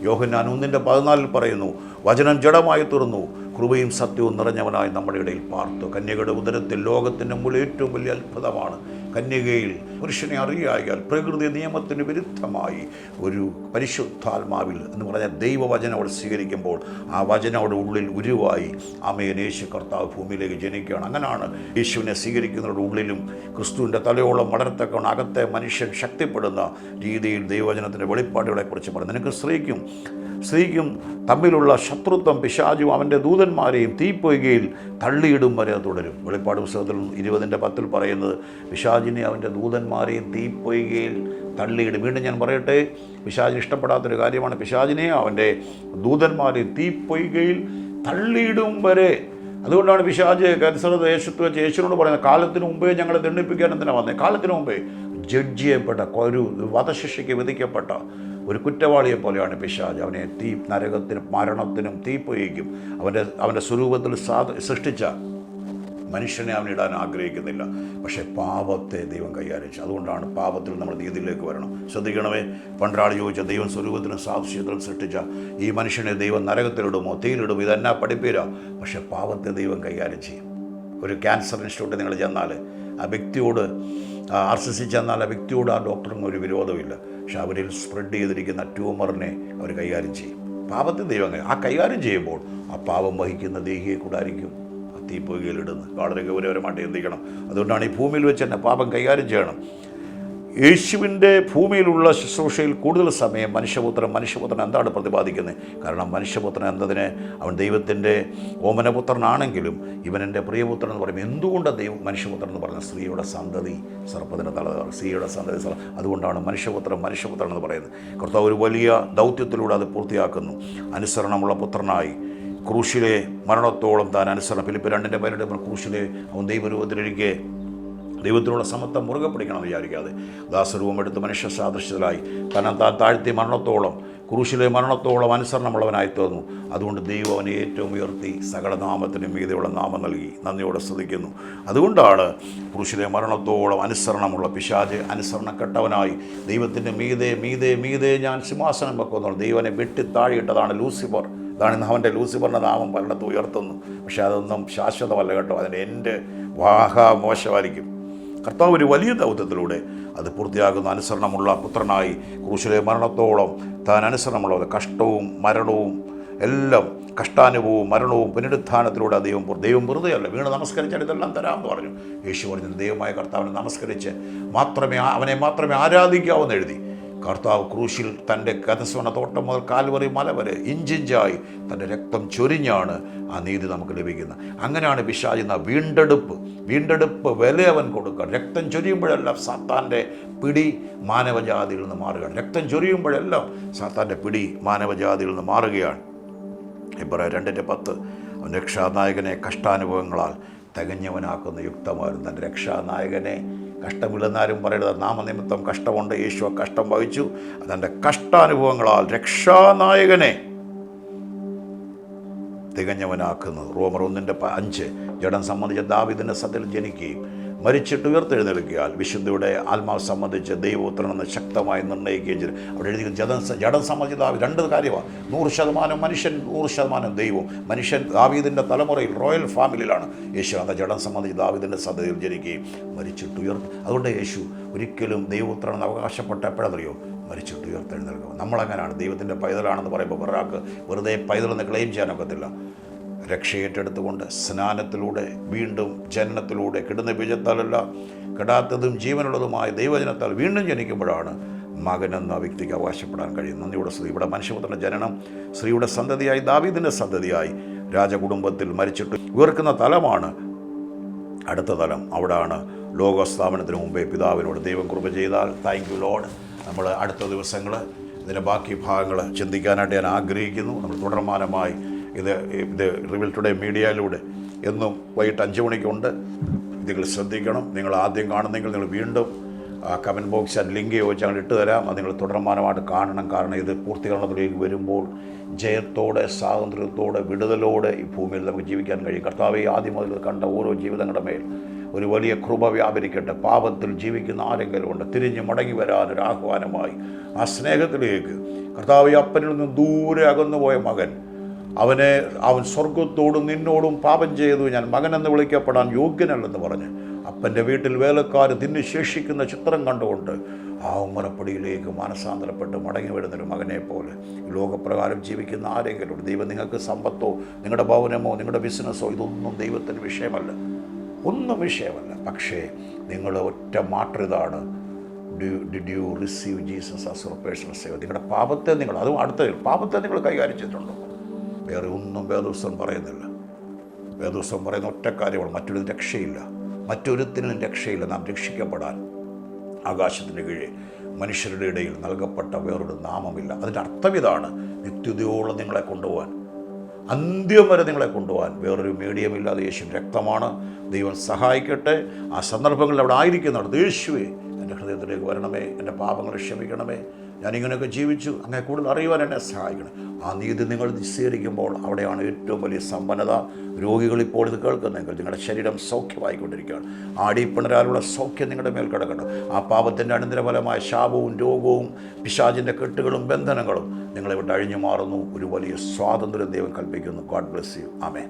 യോഹന്നാൻ 1:14 പറയുന്നു, വചനം ജഡമായി തീർന്നു, കൃപയും സത്യവും നിറഞ്ഞവനായി നമ്മുടെ ഇടയിൽ പാർത്തു. കന്യകയുടെ ഉദരത്തിൽ ലോകത്തിൻ്റെ മുകളിൽ ഏറ്റവും വലിയ അത്ഭുതമാണ്. കന്യകയിൽ പുരുഷനെ അറിയായാൽ പ്രകൃതി നിയമത്തിന് വിരുദ്ധമായി ഒരു പരിശുദ്ധാത്മാവിൽ എന്ന് പറഞ്ഞാൽ ദൈവവചനം അവിടെ സ്വീകരിക്കുമ്പോൾ ആ വചനം അവിടെ ഉള്ളിൽ ഉരുവായി ആമേൻ യേശു കർത്താവ് ഭൂമിയിലേക്ക് ജനിക്കുകയാണ്. അങ്ങനെയാണ് യേശുവിനെ സ്വീകരിക്കുന്നവരുടെ ഉള്ളിലും ക്രിസ്തുവിൻ്റെ തലയോളം വളരത്തക്ക അകത്തെ മനുഷ്യൻ ശക്തിപ്പെടുന്ന രീതിയിൽ ദൈവവചനത്തിൻ്റെ വെളിപ്പാടുകളെക്കുറിച്ച് പറയും. നിനക്ക് സ്ത്രീക്കും തമ്മിലുള്ള ശത്രുത്വം പിശാചും അവൻ്റെ ദൂതന്മാരെയും തീപ്പൊയ്കയിൽ തള്ളിയിടും വരെ തുടരും. വെളിപ്പാട് പുസ്തകത്തിൽ 20:10 പറയുന്നത് പിശാചിനെ അവൻ്റെ ദൂതന്മാരെയും തീപ്പൊയ്കയിൽ തള്ളിയിടും. വീണ്ടും ഞാൻ പറയട്ടെ, പിശാചിന് ഇഷ്ടപ്പെടാത്തൊരു കാര്യമാണ് പിശാചിനെ അവൻ്റെ ദൂതന്മാരെയും തീപ്പൊയ്കയിൽ തള്ളിയിടും വരെ. അതുകൊണ്ടാണ് പിശാച് കരുസറത്ത് യേശുവിനോട് പറയുന്നത്, കാലത്തിന് മുമ്പേ ഞങ്ങളെ ദണ്ഡിപ്പിക്കാൻ എന്തിനാണ് വന്നത്? കാലത്തിന് മുമ്പേ ജഡ്ജ് ചെയ്യപ്പെട്ട ഒരു വധശിക്ഷയ്ക്ക് വിധിക്കപ്പെട്ട ഒരു കുറ്റവാളിയെ പോലെയാണ് പിശാച്. അവനെ നരകത്തിനും മരണത്തിനും തീപ്പൊയ്ക്കും അവൻ്റെ സ്വരൂപത്തിൽ സൃഷ്ടിച്ച മനുഷ്യനെ അവനിടാൻ ആഗ്രഹിക്കുന്നില്ല. പക്ഷേ പാപത്തെ ദൈവം കൈകാര്യം ചെയ്യും. അതുകൊണ്ടാണ് പാപത്തിൽ നമ്മൾ നീതിയിലേക്ക് വരണം. ശ്രദ്ധിക്കണമേ, പണ്ടൊരാൾ ചോദിച്ച, ദൈവം സ്വരൂപത്തിനും സാദൃശ്യത്തിലും സൃഷ്ടിച്ച ഈ മനുഷ്യനെ ദൈവം നരകത്തിലിടുമോ തീയിലിടുമോ? ഇതെന്നാ പഠിപ്പീര. പക്ഷേ പാപത്തെ ദൈവം കൈകാര്യം ചെയ്യും. ഒരു ക്യാൻസർ ഇൻസ്റ്റിറ്റ്യൂട്ടിൽ നിങ്ങൾ ചെന്നാൽ ആ വ്യക്തിയോട് RCC ചെന്നാൽ ആ വ്യക്തിയോട് ആ ഡോക്ടറിന് ഒരു വിരോധമില്ല. പക്ഷെ അവരിൽ സ്പ്രെഡ് ചെയ്തിരിക്കുന്ന ട്യൂമറിനെ അവർ കൈകാര്യം ചെയ്യും. പാപത്തെ ദൈവം ആ കൈകാര്യം ചെയ്യുമ്പോൾ ആ പാപം വഹിക്കുന്ന ദേഹിയെ കൂടായിരിക്കും ആ തീപ്പൊയ്കയിലിടുന്നത്. വളരെ ഗൗരവമായിട്ട് ചിന്തിക്കണം. അതുകൊണ്ടാണ് ഈ ഭൂമിയിൽ വെച്ച് തന്നെ പാപം കൈകാര്യം ചെയ്യണം. യേശുവിൻ്റെ ഭൂമിയിലുള്ള ശുശ്രൂഷയിൽ കൂടുതൽ സമയം മനുഷ്യപുത്രൻ എന്താണ് പ്രതിപാദിക്കുന്നത്? കാരണം മനുഷ്യപുത്രൻ എന്നതിന് അവൻ ദൈവത്തിൻ്റെ ഓമനപുത്രനാണെങ്കിലും ഇവൻ എൻ്റെ പ്രിയപുത്രൻ എന്ന് പറയുമ്പോൾ എന്തുകൊണ്ടാണ് മനുഷ്യപുത്രൻ എന്ന് പറഞ്ഞത്? സ്ത്രീയുടെ സന്തതി സർപ്പത്തിൻ്റെ തലതാണ്. സ്ത്രീയുടെ സന്തതി അതുകൊണ്ടാണ് മനുഷ്യപുത്രൻ എന്ന് പറയുന്നത്. കർത്താവ് ഒരു വലിയ ദൗത്യത്തിലൂടെ അത് പൂർത്തിയാക്കുന്നു. അനുസരണമുള്ള പുത്രനായി ക്രൂശിലെ മരണത്തോളം താൻ അനുസരണം. ഫിലിപ്പ് 2:18 ക്രൂശിലെ അവൻ ദൈവരൂപത്തിലിരിക്കെ ദൈവത്തിനുള്ള സമത്വം മുറുകെ പിടിക്കണമെന്ന് വിചാരിക്കാതെ ദാസരൂപം എടുത്ത് മനുഷ്യ സാദൃശ്യത്തിലായി താൻ താഴ്ത്തി ക്രൂശിലെ മരണത്തോളം അനുസരണമുള്ളവനായി തീർന്നു. അതുകൊണ്ട് ദൈവം അവനെ ഏറ്റവും ഉയർത്തി സകല നാമത്തിനും മീതെയുള്ള നാമം നൽകി നന്ദിയോടെ സ്തുതിക്കുന്നു. അതുകൊണ്ടാണ് ക്രൂശിലെ മരണത്തോളം അനുസരണമുള്ള പിശാച് അനുസരണക്കെട്ടവനായി ദൈവത്തിൻ്റെ മീതെ ഞാൻ സിംഹാസനം വെക്കുന്നുള്ളൂ. ദൈവനെ വെട്ടിത്താഴിയിട്ടതാണ് ലൂസിഫർ. അതാണ് അവൻ്റെ ലൂസിഫറിൻ്റെ നാമം പലയിടത്ത് ഉയർത്തുന്നു. പക്ഷേ അതൊന്നും ശാശ്വതമല്ല കേട്ടോ. അതിൻ്റെ എൻ്റെ മോശമായിരിക്കും. കർത്താവ് ഒരു വലിയ ദൗത്യത്തിലൂടെ അത് പൂർത്തിയാകുന്ന അനുസരണമുള്ള പുത്രനായി ക്രൂശിലെ മരണത്തോളം താൻ അനുസരണമുള്ളത് കഷ്ടവും മരണവും എല്ലാം കഷ്ടാനുഭവവും മരണവും പുനരുത്ഥാനത്തിലൂടെ ദൈവം വെറുതെയല്ല വീണ് നമസ്കരിച്ചാൽ ഇതെല്ലാം തരാമെന്ന് പറഞ്ഞു. യേശു പറഞ്ഞു, ദൈവമായ കർത്താവിനെ നമസ്കരിച്ച് അവനെ മാത്രമേ ആരാധിക്കാവൂ എന്ന് എഴുതി. കർത്താവ് ക്രൂശിൽ തൻ്റെ ഗതസ്വന തോട്ടം മുതൽ കാൽവറി മല വരെ ഇഞ്ചിഞ്ചായി തൻ്റെ രക്തം ചൊരിഞ്ഞാണ് ആ നീതി നമുക്ക് ലഭിക്കുന്നത്. അങ്ങനെയാണ് പിശാചിന വീണ്ടെടുപ്പ് വില അവൻ കൊടുക്കുക. രക്തം ചൊരിയുമ്പോഴെല്ലാം സാത്താൻ്റെ പിടി മാനവജാതിയിൽ നിന്ന് മാറുകയാണ്. രക്തം ചൊരിയുമ്പോഴെല്ലാം സാത്താൻ്റെ പിടി മാനവജാതിയിൽ നിന്ന് മാറുകയാണ്. Hebreയർ 2:10 അവൻ രക്ഷാനായകനെ കഷ്ടാനുഭവങ്ങളാൽ തികഞ്ഞവനാക്കുന്ന യുക്തമായിരുന്നു. തൻ്റെ രക്ഷാനായകനെ കഷ്ടമില്ലെന്നാരും പറയരുത്. നാമനിമിത്തം കഷ്ടമുണ്ട്. യേശു കഷ്ടം വഹിച്ചു. അതെൻ്റെ കഷ്ടാനുഭവങ്ങളാൽ രക്ഷാനായകനെ തികഞ്ഞവനാക്കുന്നത്. റോമർ 1:5 ജഡം സംബന്ധിച്ച ദാവീദിൻ്റെ സത്തിൽ ജനിക്കുകയും മരിച്ചിട്ട് ഉയർത്തെഴുന്നേൽക്കിയാൽ വിശുദ്ധിയുടെ ആത്മാവ് സംബന്ധിച്ച് ദൈവപുത്രനെന്ന് ശക്തമായി നിർണ്ണയിക്കുകയും ചെയ്തു. അവിടെ എഴുതി ജഡം സംബന്ധിച്ച് ദാവീദ് 2 കാര്യമാണ്. 100% മനുഷ്യൻ, 100% ദൈവം. മനുഷ്യൻ ദാവീദിൻ്റെ തലമുറയിൽ റോയൽ ഫാമിലിയിലാണ് യേശു. അത് ജഡം സംബന്ധിച്ച് ദാവീദിൻ്റെ സന്തതിയിൽ ജനിക്കുകയും മരിച്ചിട്ട് അതുകൊണ്ട് യേശു ഒരിക്കലും ദൈവപുത്രനെന്ന് അവകാശപ്പെട്ട എപ്പോഴറിയോ? മരിച്ചിട്ട് ഉയർത്തെഴുന്നേൽക്കുക. നമ്മളങ്ങനെയാണ്. ദൈവത്തിൻ്റെ പൈതലാണെന്ന് പറയുമ്പോൾ ഒരാൾക്ക് വെറുതെ പൈതലെന്ന് ക്ലെയിം ചെയ്യാനൊക്കത്തില്ല. രക്ഷയേറ്റെടുത്തുകൊണ്ട് സ്നാനത്തിലൂടെ വീണ്ടും ജനനത്തിലൂടെ കിടുന്ന ബീജത്താലല്ല കെടാത്തതും ജീവനുള്ളതുമായ ദൈവജനത്താൽ വീണ്ടും ജനിക്കുമ്പോഴാണ് മകനെന്ന വ്യക്തിക്ക് അവകാശപ്പെടാൻ കഴിയും. നന്ദിയുടെ സ്ത്രീ ഇവിടെ മനുഷ്യപുത്രൻ്റെ ജനനം സ്ത്രീയുടെ സന്തതിയായി ദാവീദിൻ്റെ സന്തതിയായി രാജകുടുംബത്തിൽ മരിച്ചിട്ട് ഉയർക്കുന്ന തലമാണ് അടുത്ത തലം. അവിടാണ് ലോകസ്ഥാപനത്തിന് മുമ്പേ പിതാവിനോട് ദൈവം കൃപ ചെയ്താൽ താങ്ക് യു ലോർഡ്. നമ്മൾ അടുത്ത ദിവസങ്ങൾ ഇതിൻ്റെ ബാക്കി ഭാഗങ്ങൾ ചിന്തിക്കാനായിട്ട് ഞാൻ ആഗ്രഹിക്കുന്നു. നമ്മൾ തുടർമാനമായി ഇത് റിവീൽ ടുഡേ മീഡിയയിലൂടെ എന്നും വൈകിട്ട് 5 മണിക്കുണ്ട്. നിങ്ങൾ ശ്രദ്ധിക്കണം. നിങ്ങൾ ആദ്യം കാണുന്നെങ്കിൽ നിങ്ങൾ വീണ്ടും കമൻറ്റ് ബോക്സിൽ ലിങ്ക് ചോദിച്ചാൽ ഞങ്ങൾ ഇട്ട് തരാം. അത് നിങ്ങൾ തുടർമാനമായിട്ട് കാണണം. കാരണം ഇത് പൂർത്തീകരണത്തിലേക്ക് വരുമ്പോൾ ജയത്തോടെ സ്വാതന്ത്ര്യത്തോടെ വിടുതലോടെ ഈ ഭൂമിയിൽ നമുക്ക് ജീവിക്കാൻ കഴിയും. കർത്താവെ ആദ്യം മുതൽ കണ്ട ഓരോ ജീവിതങ്ങളുടെ മേൽ ഒരു വലിയ കൃപ വ്യാപരിക്കട്ടെ. പാപത്തിൽ ജീവിക്കുന്ന ആരെങ്കിലും ഉണ്ട്, തിരിഞ്ഞ് മടങ്ങി വരാനൊരു ആഹ്വാനമായി ആ സ്നേഹത്തിലേക്ക് കർത്താവ് അപ്പനിൽ നിന്ന് ദൂരെ അകന്നുപോയ മകൻ, അവൻ സ്വർഗത്തോടും നിന്നോടും പാപം ചെയ്തു, ഞാൻ മകനെന്ന് വിളിക്കപ്പെടാൻ യോഗ്യനല്ലെന്ന് പറഞ്ഞ് അപ്പൻ്റെ വീട്ടിൽ വേലക്കാർ തിന്നു ശേഷിക്കുന്ന ചിത്രം കണ്ടുകൊണ്ട് ആ ഉമ്മറപ്പടിയിലേക്ക് മാനസാന്തരപ്പെട്ട് മടങ്ങി വരുന്നൊരു മകനെ പോലെ ലോകപ്രകാരം ജീവിക്കുന്ന ആരെങ്കിലും, ദൈവം നിങ്ങൾക്ക് സമ്പത്തോ നിങ്ങളുടെ ഭവനമോ നിങ്ങളുടെ ബിസിനസ്സോ ഇതൊന്നും ദൈവത്തിന് വിഷയമല്ല, ഒന്നും വിഷയമല്ല. പക്ഷേ നിങ്ങളുടെ ഒറ്റ മാറ്ററിതാണ്, did you receive Jesus as your personal saviour? നിങ്ങളുടെ പാപത്തെ അതും അടുത്ത പാപത്തെ നിങ്ങൾ കൈകാര്യം ചെയ്തിട്ടുണ്ടോ? വേറെ ഒന്നും വേദപുസ്തകം പറയുന്നില്ല. വേദപുസ്തകം പറയുന്ന ഒറ്റ കാര്യമാണ്, മറ്റൊരു രക്ഷയില്ല, മറ്റൊരുത്തിനും രക്ഷയില്ല. നാം രക്ഷിക്കപ്പെടാൻ ആകാശത്തിൻ്റെ കീഴെ മനുഷ്യരുടെ ഇടയിൽ നൽകപ്പെട്ട വേറൊരു നാമമില്ല. അതിൻ്റെ അർത്ഥം ഇതാണ്, നിത്യതയോളം നിങ്ങളെ കൊണ്ടുപോകാൻ, അന്ത്യം വരെ നിങ്ങളെ കൊണ്ടുപോകാൻ വേറൊരു മീഡിയമില്ലാതെ യേശുവിൻ്റെ രക്തമാണ്. ദൈവം സഹായിക്കട്ടെ. ആ സന്ദർഭങ്ങളിൽ അവിടെ ആയിരിക്കുന്നുണ്ട്, യേശുവേ എൻ്റെ ഹൃദയത്തിലേക്ക് വരണമേ, എൻ്റെ പാപങ്ങൾ ക്ഷമിക്കണമേ, ഞാനിങ്ങനെയൊക്കെ ജീവിച്ചു, അങ്ങനെ കൂടുതൽ അറിയുവാൻ എന്നെ സഹായിക്കണം. ആ നീതി നിങ്ങൾ സ്വീകരിക്കുമ്പോൾ അവിടെയാണ് ഏറ്റവും വലിയ സമ്പന്നത. രോഗികൾ ഇപ്പോൾ ഇത് കേൾക്കുന്നെങ്കിൽ നിങ്ങളുടെ ശരീരം സൗഖ്യമായിക്കൊണ്ടിരിക്കുകയാണ്. ആടിപ്പിണരാലുള്ള സൗഖ്യം നിങ്ങളുടെ മേൽ കിടക്കണം. ആ പാപത്തിൻ്റെ അനന്തരഫലമായ ശാപവും രോഗവും പിശാചിൻ്റെ കെട്ടുകളും ബന്ധനങ്ങളും നിങ്ങളെ വിട്ട് അഴിഞ്ഞു മാറുന്നു. ഒരു വലിയ സ്വാതന്ത്ര്യം ദൈവം കൽപ്പിക്കുന്നു. God bless you. ആമേൻ.